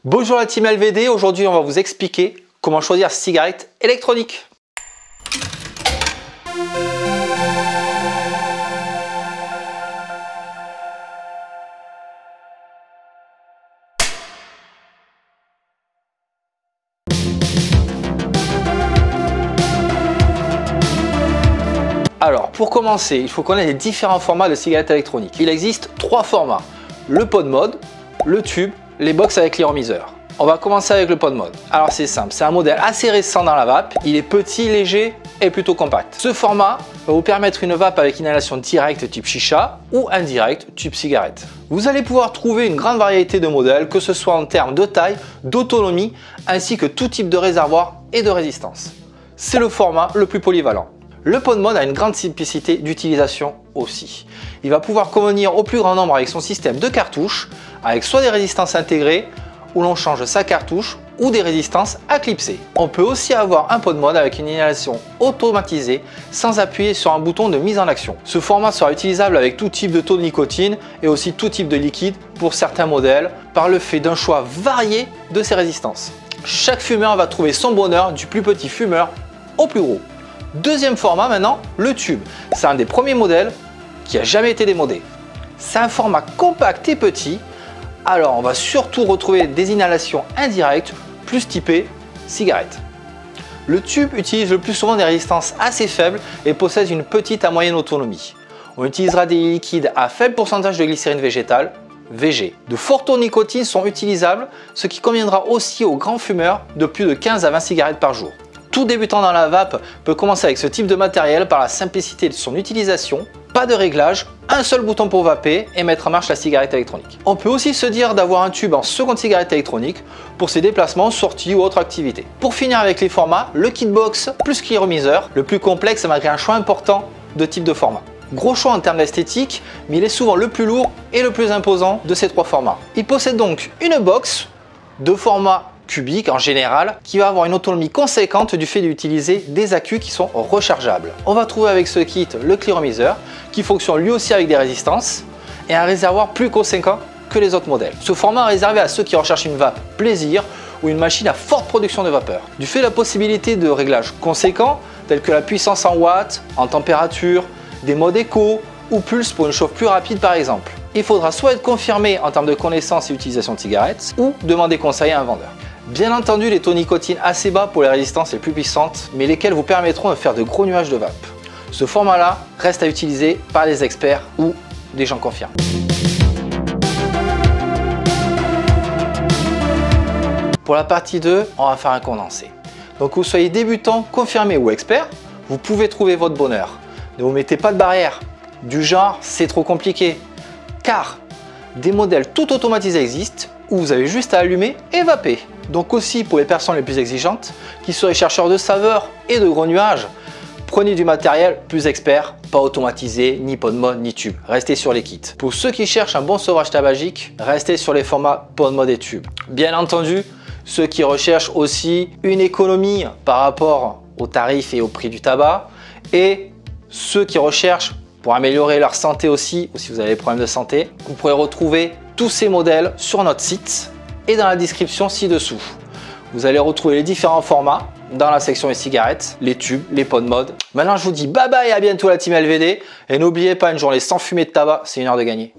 Bonjour la team LVD, aujourd'hui on va vous expliquer comment choisir cigarette électronique. Alors pour commencer, il faut connaître les différents formats de cigarettes électroniques. Il existe 3 formats, le pod mode, le tube, les box avec l'iromiseur. On va commencer avec le pod mode. Alors c'est simple, c'est un modèle assez récent dans la vape, il est petit, léger et plutôt compact. Ce format va vous permettre une vape avec inhalation directe type chicha ou indirecte type cigarette. Vous allez pouvoir trouver une grande variété de modèles, que ce soit en termes de taille, d'autonomie, ainsi que tout type de réservoir et de résistance. C'est le format le plus polyvalent. Le pod mode a une grande simplicité d'utilisation aussi. Il va pouvoir convenir au plus grand nombre avec son système de cartouches, avec soit des résistances intégrées, où l'on change sa cartouche, ou des résistances à clipser. On peut aussi avoir un pod mode avec une inhalation automatisée, sans appuyer sur un bouton de mise en action. Ce format sera utilisable avec tout type de taux de nicotine, et aussi tout type de liquide pour certains modèles, par le fait d'un choix varié de ces résistances. Chaque fumeur va trouver son bonheur, du plus petit fumeur au plus gros. Deuxième format maintenant, le tube. C'est un des premiers modèles qui n'a jamais été démodé. C'est un format compact et petit, alors on va surtout retrouver des inhalations indirectes plus typées cigarette. Le tube utilise le plus souvent des résistances assez faibles et possède une petite à moyenne autonomie. On utilisera des liquides à faible pourcentage de glycérine végétale, VG. De forts taux de nicotine sont utilisables, ce qui conviendra aussi aux grands fumeurs de plus de 15 à 20 cigarettes par jour. Tout débutant dans la vape peut commencer avec ce type de matériel par la simplicité de son utilisation, pas de réglage, un seul bouton pour vaper et mettre en marche la cigarette électronique. On peut aussi se dire d'avoir un tube en seconde cigarette électronique pour ses déplacements, sorties ou autres activités. Pour finir avec les formats, le kit box plus l'iromiseur, le plus complexe malgré un choix important de type de format. Gros choix en termes d'esthétique, mais il est souvent le plus lourd et le plus imposant de ces 3 formats. Il possède donc une box de format cubique en général, qui va avoir une autonomie conséquente du fait d'utiliser des accus qui sont rechargeables. On va trouver avec ce kit le cliromiseur qui fonctionne lui aussi avec des résistances et un réservoir plus conséquent que les autres modèles. Ce format est réservé à ceux qui recherchent une vape plaisir ou une machine à forte production de vapeur. Du fait de la possibilité de réglages conséquents tels que la puissance en watts, en température, des modes éco ou pulse pour une chauffe plus rapide par exemple. Il faudra soit être confirmé en termes de connaissances et utilisation de cigarettes ou demander conseil à un vendeur. Bien entendu, les taux de nicotine assez bas pour les résistances les plus puissantes, mais lesquelles vous permettront de faire de gros nuages de vape. Ce format-là reste à utiliser par les experts ou des gens confirmés. Pour la partie 2, on va faire un condensé. Donc que vous soyez débutant, confirmé ou expert, vous pouvez trouver votre bonheur. Ne vous mettez pas de barrière, du genre c'est trop compliqué, car des modèles tout automatisés existent où vous avez juste à allumer et vaper. Donc aussi pour les personnes les plus exigeantes, qui seraient chercheurs de saveurs et de gros nuages, prenez du matériel plus expert, pas automatisé, ni pod mode, ni tube. Restez sur les kits. Pour ceux qui cherchent un bon sevrage tabagique, restez sur les formats pod mode et tube. Bien entendu, ceux qui recherchent aussi une économie par rapport aux tarifs et au prix du tabac, et ceux qui recherchent pour améliorer leur santé aussi, ou si vous avez des problèmes de santé, vous pourrez retrouver tous ces modèles sur notre site et dans la description ci-dessous. Vous allez retrouver les différents formats dans la section des cigarettes, les tubes, les pod mode. Maintenant je vous dis bye bye et à bientôt la team LVD. Et n'oubliez pas, une journée sans fumer de tabac, c'est une heure de gagner.